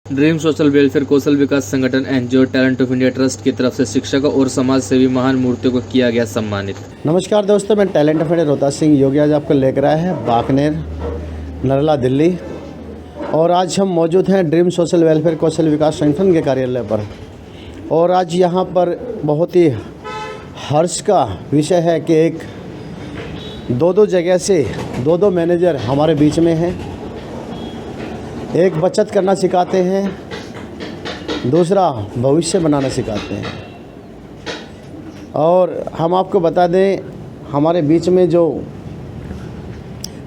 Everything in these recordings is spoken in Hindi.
ड्रीम सोशल वेलफेयर कौशल विकास संगठन NGO talent of India trust की तरफ से शिक्षकों और समाज सेवी महान मूर्तियों को किया गया सम्मानित। नमस्कार दोस्तों, मैं talent of India Rohtas Singh Yogi आज आपको लेकर आया है बाकनेर नरला दिल्ली। और आज हम मौजूद हैं ड्रीम सोशल वेलफेयर कौशल विकास संगठन के कार्यालय पर। और आज यहाँ पर बहुत ही हर्ष का विषय है कि एक दो जगह से दो मैनेजर हमारे बीच में हैं। एक बचत करना सिखाते हैं, दूसरा भविष्य बनाना सिखाते हैं। और हम आपको बता दें, हमारे बीच में जो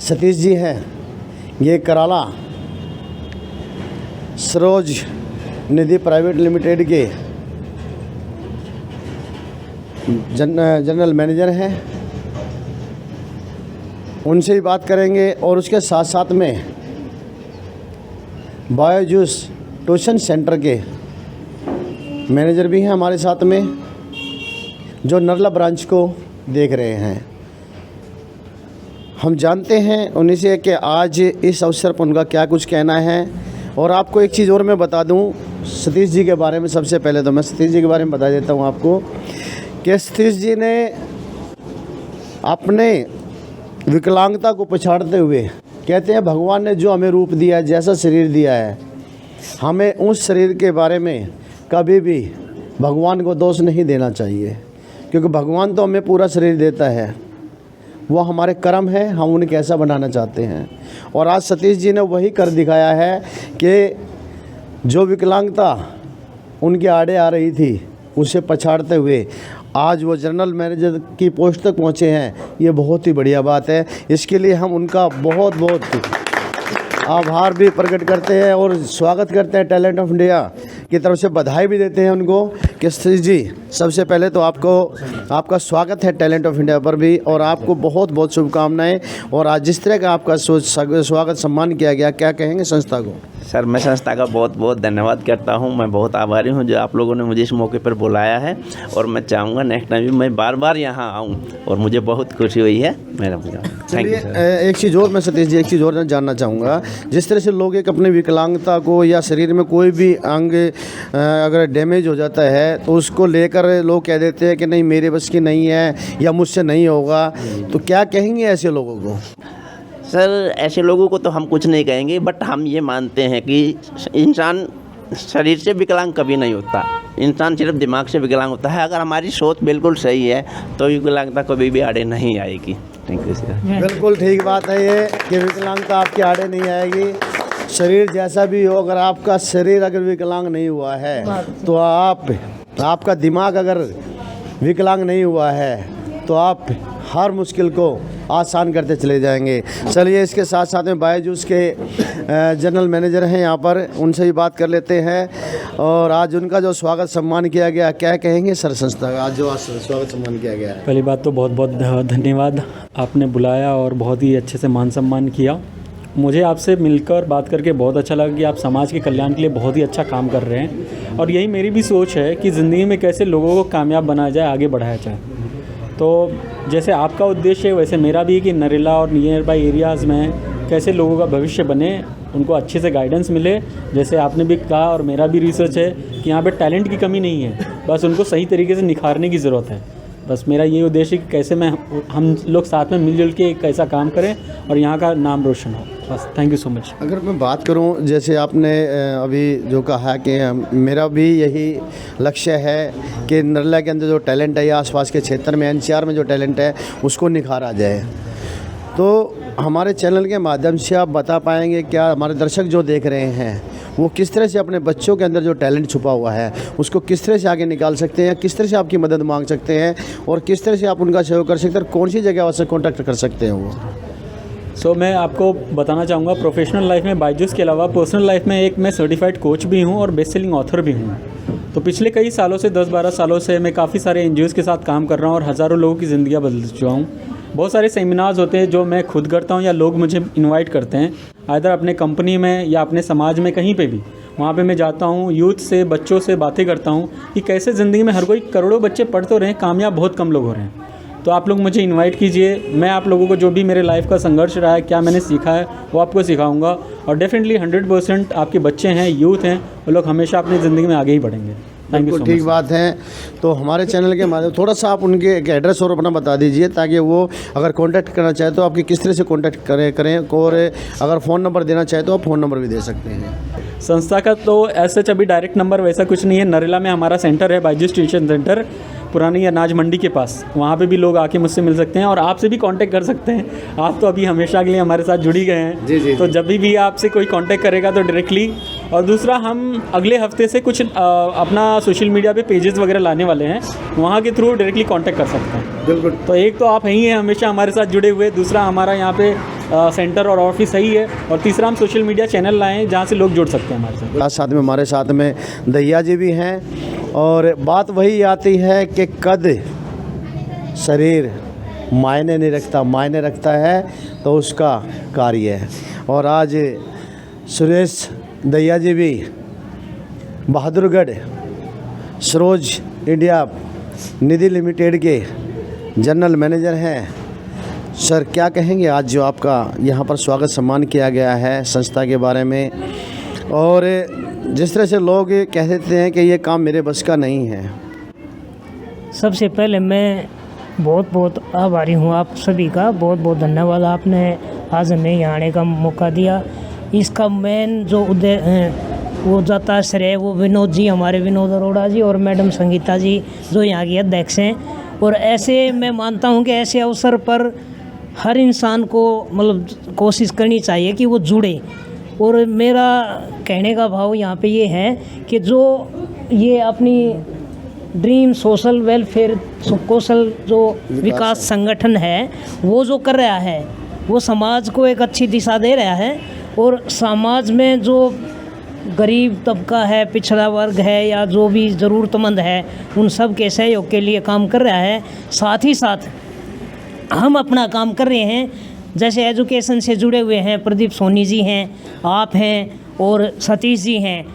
सतीश जी हैं, ये कराला सरोज निधि प्राइवेट लिमिटेड के जनरल मैनेजर हैं। उनसे ही बात करेंगे। और उसके साथ साथ में बायोजूस ट्यूशन सेंटर के मैनेजर भी हैं हमारे साथ में, जो नरला ब्रांच को देख रहे हैं। हम जानते हैं उन्हीं से कि आज इस अवसर पर उनका क्या कुछ कहना है। और आपको एक चीज़ और मैं बता दूं सतीश जी के बारे में। सबसे पहले तो मैं सतीश जी के बारे में बता देता हूं आपको कि सतीश जी ने अपने विकलांगता को पछाड़ते हुए कहते हैं, भगवान ने जो हमें रूप दिया है, जैसा शरीर दिया है, हमें उस शरीर के बारे में कभी भी भगवान को दोष नहीं देना चाहिए, क्योंकि भगवान तो हमें पूरा शरीर देता है। वो हमारे कर्म है, हम उन्हें कैसा बनाना चाहते हैं। और आज सतीश जी ने वही कर दिखाया है कि जो विकलांगता उनके आड़े आ रही थी, उसे पछाड़ते हुए आज वो जनरल मैनेजर की पोस्ट तक पहुँचे हैं। ये बहुत ही बढ़िया बात है। इसके लिए हम उनका बहुत बहुत आभार भी प्रकट करते हैं और स्वागत करते हैं। टैलेंट ऑफ इंडिया की तरफ से बधाई भी देते हैं उनको कि सतीश जी, सबसे पहले तो आपका स्वागत है टैलेंट ऑफ इंडिया पर भी, और आपको बहुत बहुत शुभकामनाएं। और आज जिस तरह का आपका स्वागत सम्मान किया गया, क्या कहेंगे संस्था को? सर, मैं संस्था का बहुत बहुत धन्यवाद करता हूं। मैं बहुत आभारी हूं जो आप लोगों ने मुझे इस मौके पर बुलाया है। और मैं चाहूँगा नेक्स्ट टाइम भी मैं बार बार यहां आऊं, और मुझे बहुत खुशी हुई है। मेरा थैंक यू सर। एक चीज़ और मैं सतीश जी, एक चीज़ और जानना चाहूँगा। जिस तरह से लोग एक अपनी विकलांगता को या शरीर में कोई भी अंग अगर डैमेज हो जाता है तो उसको लेकर लोग कह देते हैं कि नहीं, मेरे बस की नहीं है या मुझसे नहीं होगा, तो क्या कहेंगे ऐसे लोगों को? सर, ऐसे लोगों को तो हम कुछ नहीं कहेंगे, बट हम ये मानते हैं कि इंसान शरीर से विकलांग कभी नहीं होता। इंसान सिर्फ दिमाग से विकलांग होता है। अगर हमारी सोच बिल्कुल सही है तो विकलांगता कभी भी आड़े नहीं आएगी। Thank you sir. बिल्कुल ठीक बात है ये कि विकलांगता आपके आड़े नहीं आएगी। शरीर जैसा भी हो, अगर आपका शरीर अगर विकलांग नहीं हुआ है तो आपका दिमाग अगर विकलांग नहीं हुआ है तो आप हर मुश्किल को आसान करते चले जाएंगे। चलिए, इसके साथ साथ में बायोजूस के जनरल मैनेजर हैं यहाँ पर, उनसे भी बात कर लेते हैं। और आज उनका जो स्वागत सम्मान किया गया, क्या कहेंगे सर संस्था का आज जो स्वागत सम्मान किया गया है? पहली बात तो बहुत बहुत धन्यवाद, आपने बुलाया और बहुत ही अच्छे से मान सम्मान किया। मुझे आपसे मिलकर बात करके बहुत अच्छा लगा कि आप समाज के कल्याण के लिए बहुत ही अच्छा काम कर रहे हैं। और यही मेरी भी सोच है कि ज़िंदगी में कैसे लोगों को कामयाब बनाया जाए, आगे बढ़ाया जाए। तो जैसे आपका उद्देश्य है, वैसे मेरा भी कि नरेला और नियर बाई एरियाज़ में कैसे लोगों का भविष्य बने, उनको अच्छे से गाइडेंस मिले। जैसे आपने भी कहा और मेरा भी रिसर्च है कि यहाँ पे टैलेंट की कमी नहीं है, बस उनको सही तरीके से निखारने की ज़रूरत है। बस मेरा ये उद्देश्य है कि कैसे हम लोग साथ में मिलजुल के एक ऐसा काम करें और यहाँ का नाम रोशन हो। बस, थैंक यू सो मच। अगर मैं बात करूं, जैसे आपने अभी जो कहा कि मेरा भी यही लक्ष्य है कि नरला के अंदर जो टैलेंट है या आसपास के क्षेत्र में एनसीआर में जो टैलेंट है उसको निखारा जाए। तो हमारे चैनल के माध्यम से आप बता पाएंगे क्या हमारे दर्शक जो देख रहे हैं वो किस तरह से अपने बच्चों के अंदर जो टैलेंट छुपा हुआ है उसको किस तरह से आगे निकाल सकते हैं, किस तरह से आपकी मदद मांग सकते हैं और किस तरह से आप उनका सहयोग कर सकते हैं, कौन सी जगह आपसे कॉन्टैक्ट कर सकते हैं वो? मैं आपको बताना चाहूँगा, प्रोफेशनल लाइफ में बायजूस के अलावा पर्सनल लाइफ में एक मैं सर्टिफाइड कोच भी हूँ और बेस्ट सेलिंग ऑथर भी हूँ। तो पिछले कई सालों से 10-12 सालों से मैं काफ़ी सारे एनजीओज़ के साथ काम कर रहा हूँ और हज़ारों लोगों की ज़िंदगियाँ बदल चुका हूँ। बहुत सारे सेमिनार्स होते हैं जो मैं खुद करता हूँ या लोग मुझे इनवाइट करते हैं, आइदर अपने कंपनी में या अपने समाज में, कहीं पे भी। वहाँ पे मैं जाता हूँ, यूथ से, बच्चों से बातें करता हूँ कि कैसे ज़िंदगी में हर कोई, करोड़ों बच्चे पढ़ तो रहे हैं, कामयाब बहुत कम लोग हो रहे हैं। तो आप लोग मुझे इनवाइट कीजिए। मैं आप लोगों को जो भी मेरे लाइफ का संघर्ष रहा है, क्या मैंने सीखा है, वो आपको सिखाऊंगा। और डेफिनेटली 100% आपके बच्चे हैं, यूथ हैं, वो लोग हमेशा अपनी ज़िंदगी में आगे ही बढ़ेंगे। Thank you so much. ठीक बात है। तो हमारे चैनल के माध्यम थोड़ा सा आप उनके एक एड्रेस और अपना बता दीजिए, ताकि वो अगर कांटेक्ट करना चाहे तो आपकी किस तरह से कांटेक्ट करें और अगर फ़ोन नंबर देना चाहे तो आप फ़ोन नंबर भी दे सकते हैं। संस्था का तो ऐसे अभी डायरेक्ट नंबर वैसा कुछ नहीं है। नरेला में हमारा सेंटर है, बाईजूस ट्यूशन सेंटर, पुरानी अनाज मंडी के पास। वहाँ पे भी लोग आके मुझसे मिल सकते हैं और आपसे भी कांटेक्ट कर सकते हैं। आप तो अभी हमेशा के लिए हमारे साथ जुड़ी गए हैं। जी। तो जब भी आपसे कोई कांटेक्ट करेगा तो डायरेक्टली। और दूसरा, हम अगले हफ्ते से कुछ अपना सोशल मीडिया पे पेजेस वगैरह लाने वाले हैं, वहाँ के थ्रू डायरेक्टली कांटेक्ट कर सकते हैं। बिल्कुल। तो एक तो आप यहीं हैं हमेशा हमारे साथ जुड़े हुए, दूसरा हमारा यहाँ पे सेंटर और ऑफिस सही है, और तीसरा हम सोशल मीडिया चैनल लाएँ जहाँ से लोग जुड़ सकते हैं हमारे साथ। में हमारे साथ में दैया जी भी हैं। और बात वही आती है कि कद शरीर मायने नहीं रखता, मायने रखता है तो उसका कार्य है। और आज सुरेश दैया जी भी बहादुरगढ़ सरोज इंडिया निधि लिमिटेड के जनरल मैनेजर हैं। सर, क्या कहेंगे आज जो आपका यहाँ पर स्वागत सम्मान किया गया है संस्था के बारे में, और जिस तरह से लोग कह देते हैं कि ये काम मेरे बस का नहीं है? सबसे पहले मैं बहुत बहुत आभारी हूँ आप सभी का। बहुत बहुत धन्यवाद, आपने आज हमें यहाँ आने का मौका दिया। इसका मेन जो उद्देश्य वो जाता श्रेय वो विनोद जी, हमारे विनोद अरोड़ा जी और मैडम संगीता जी जो यहाँ की अध्यक्ष हैं। और ऐसे मैं मानता हूँ कि ऐसे अवसर पर हर इंसान को मतलब कोशिश करनी चाहिए कि वो जुड़े। और मेरा कहने का भाव यहाँ पे ये है कि जो ये अपनी ड्रीम सोशल वेलफेयर कौशल जो विकास संगठन है वो जो कर रहा है वो समाज को एक अच्छी दिशा दे रहा है। और समाज में जो गरीब तबका है, पिछड़ा वर्ग है या जो भी ज़रूरतमंद है, उन सब के सहयोग के लिए काम कर रहा है। साथ ही साथ हम अपना काम कर रहे हैं, जैसे एजुकेशन से जुड़े हुए हैं प्रदीप सोनी जी हैं, आप हैं और सतीश जी हैं।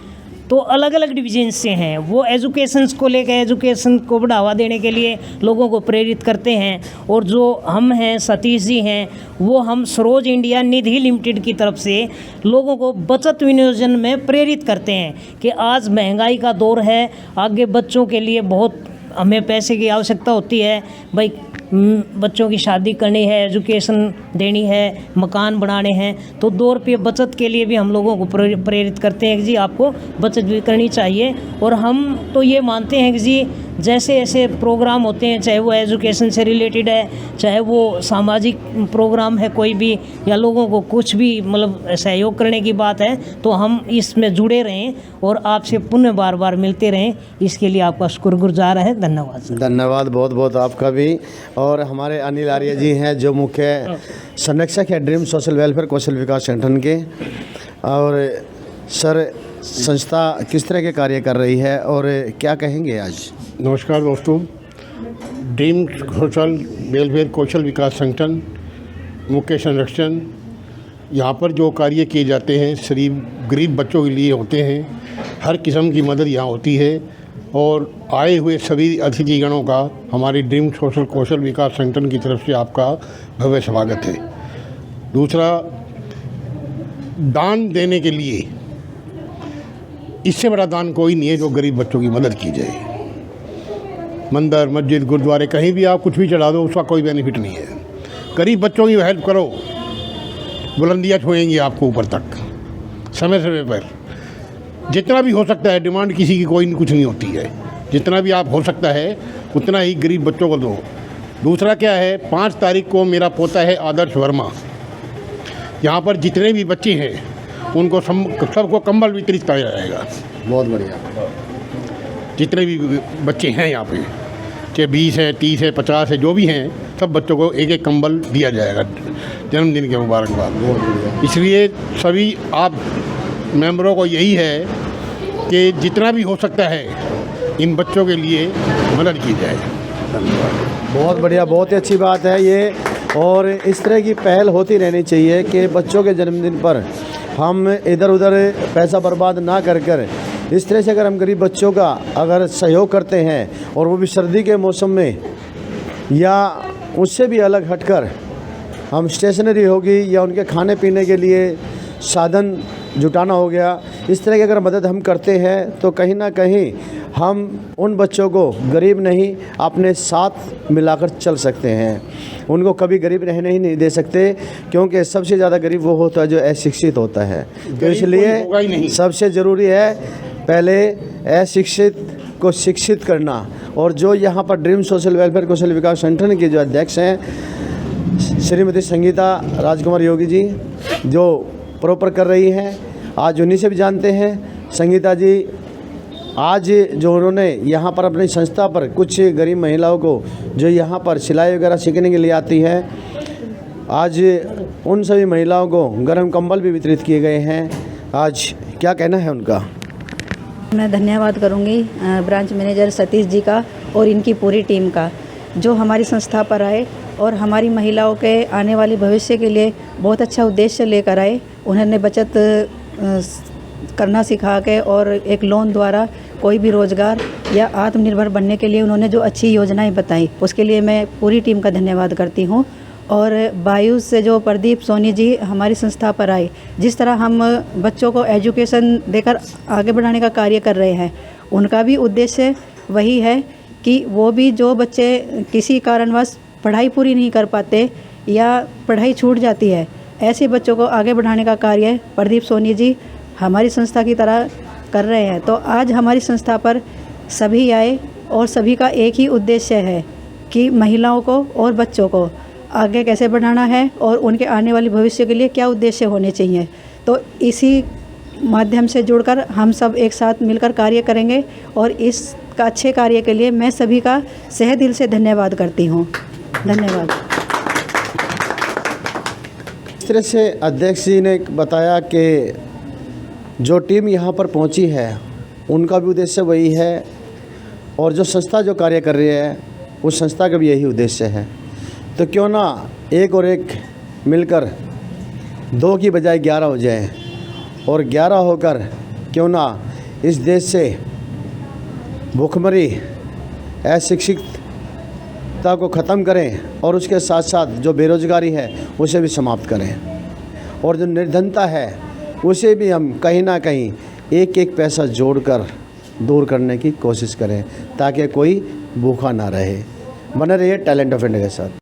तो अलग अलग डिवीजन से हैं, वो एजुकेशंस को लेकर एजुकेशन को बढ़ावा देने के लिए लोगों को प्रेरित करते हैं। और जो हम हैं सतीश जी हैं, वो हम सरोज इंडिया निधि लिमिटेड की तरफ से लोगों को बचत विनियोजन में प्रेरित करते हैं कि आज महंगाई का दौर है, आगे बच्चों के लिए बहुत हमें पैसे की आवश्यकता होती है। भाई बच्चों की शादी करनी है, एजुकेशन देनी है, मकान बनाने हैं, तो 2 रुपये बचत के लिए भी हम लोगों को प्रेरित करते हैं कि जी आपको बचत भी करनी चाहिए। और हम तो ये मानते हैं कि जी जैसे ऐसे प्रोग्राम होते हैं, चाहे वो एजुकेशन से रिलेटेड है, चाहे वो सामाजिक प्रोग्राम है कोई भी, या लोगों को कुछ भी मतलब सहयोग करने की बात है, तो हम इसमें जुड़े रहें और आपसे पुनः बार बार मिलते रहें। इसके लिए आपका शुक्रगुजार है। धन्यवाद। धन्यवाद बहुत बहुत आपका भी। और हमारे अनिल आर्य जी हैं जो मुख्य संरक्षक है ड्रीम सोशल वेलफेयर कौशल विकास संगठन के। और सर, संस्था किस तरह के कार्य कर रही है और क्या कहेंगे आज? नमस्कार दोस्तों, ड्रीम सोशल वेलफेयर कौशल विकास संगठन मुख्य संरक्षण, यहाँ पर जो कार्य किए जाते हैं सिर्फ गरीब बच्चों के लिए होते हैं। हर किस्म की मदद यहाँ होती है और आए हुए सभी अतिथिगणों का हमारी ड्रीम सोशल कौशल विकास संगठन की तरफ से आपका भव्य स्वागत है। दूसरा, दान देने के लिए इससे बड़ा दान कोई नहीं है जो गरीब बच्चों की मदद की जाए। मंदिर, मस्जिद, गुरुद्वारे, कहीं भी आप कुछ भी चढ़ा दो, उसका कोई बेनिफिट नहीं है। गरीब बच्चों की हेल्प करो, बुलंदियाँ छुएंगी आपको ऊपर तक समय समय पर। जितना भी हो सकता है, डिमांड किसी की कोई कुछ नहीं होती है, जितना भी आप हो सकता है उतना ही गरीब बच्चों को दो। दूसरा क्या है, 5 तारीख को मेरा पोता है आदर्श वर्मा, यहाँ पर जितने भी बच्चे हैं उनको सबको कंबल वितरित किया जाएगा। बहुत बढ़िया। जितने भी बच्चे हैं यहाँ पे, चाहे 20 है, 30 है, 50 है, जो भी हैं, सब बच्चों को एक एक कंबल दिया जाएगा जन्मदिन के मुबारकबाद। इसलिए सभी आप मेंबरों को यही है कि जितना भी हो सकता है इन बच्चों के लिए मदद की जाए। बहुत बढ़िया, बहुत ही अच्छी बात है ये। और इस तरह की पहल होती रहनी चाहिए कि बच्चों के जन्मदिन पर हम इधर उधर पैसा बर्बाद ना कर इस तरह से अगर हम गरीब बच्चों का अगर सहयोग करते हैं, और वो भी सर्दी के मौसम में या उससे भी अलग हटकर हम स्टेशनरी होगी या उनके खाने पीने के लिए साधन जुटाना हो गया, इस तरह की अगर मदद हम करते हैं तो कहीं ना कहीं हम उन बच्चों को गरीब नहीं अपने साथ मिलाकर चल सकते हैं। उनको कभी गरीब रहने ही नहीं दे सकते, क्योंकि सबसे ज़्यादा गरीब वो होता है जो अशिक्षित होता है। तो होगा ही इसलिए नहीं। सबसे ज़रूरी है पहले अशिक्षित को शिक्षित करना। और जो यहाँ पर ड्रीम सोशल वेलफेयर कौशल विकास संगठन के जो अध्यक्ष हैं श्रीमती संगीता राजकुमार योगी जी, जो प्रॉपर कर रही हैं, आज उन्हीं से भी जानते हैं। संगीता जी आज जो उन्होंने यहाँ पर अपनी संस्था पर कुछ गरीब महिलाओं को जो यहाँ पर सिलाई वगैरह सीखने के लिए आती है, आज उन सभी महिलाओं को गर्म कंबल भी वितरित किए गए हैं। आज क्या कहना है उनका? मैं धन्यवाद करूंगी ब्रांच मैनेजर सतीश जी का और इनकी पूरी टीम का, जो हमारी संस्था पर आए और हमारी महिलाओं के आने वाले भविष्य के लिए बहुत अच्छा उद्देश्य लेकर आए। उन्होंने बचत करना सिखा के और एक लोन द्वारा कोई भी रोज़गार या आत्मनिर्भर बनने के लिए उन्होंने जो अच्छी योजनाएं बताई, उसके लिए मैं पूरी टीम का धन्यवाद करती हूँ। और बायूस से जो प्रदीप सोनी जी हमारी संस्था पर आए, जिस तरह हम बच्चों को एजुकेशन देकर आगे बढ़ाने का कार्य कर रहे हैं, उनका भी उद्देश्य वही है कि वो भी जो बच्चे किसी कारणवश पढ़ाई पूरी नहीं कर पाते या पढ़ाई छूट जाती है, ऐसे बच्चों को आगे बढ़ाने का कार्य प्रदीप सोनी जी हमारी संस्था की तरह कर रहे हैं। तो आज हमारी संस्था पर सभी आए और सभी का एक ही उद्देश्य है कि महिलाओं को और बच्चों को आगे कैसे बढ़ाना है और उनके आने वाले भविष्य के लिए क्या उद्देश्य होने चाहिए। तो इसी माध्यम से जुड़कर हम सब एक साथ मिलकर कार्य करेंगे और इस अच्छे कार्य के लिए मैं सभी का तहे दिल से धन्यवाद करती हूँ। धन्यवाद। इस तरह से अध्यक्ष जी ने बताया कि जो टीम यहाँ पर पहुँची है उनका भी उद्देश्य वही है और जो संस्था जो कार्य कर रही है उस संस्था का भी यही उद्देश्य है। तो क्यों ना एक और एक मिलकर 2 की बजाय 11 हो जाए और 11 होकर क्यों ना इस देश से भूखमरी अशिक्षितता को ख़त्म करें और उसके साथ साथ जो बेरोज़गारी है उसे भी समाप्त करें और जो निर्धनता है उसे भी हम कहीं ना कहीं एक एक पैसा जोड़कर दूर करने की कोशिश करें ताकि कोई भूखा ना रहे। बने रहिए टैलेंट ऑफ इंडिया के साथ।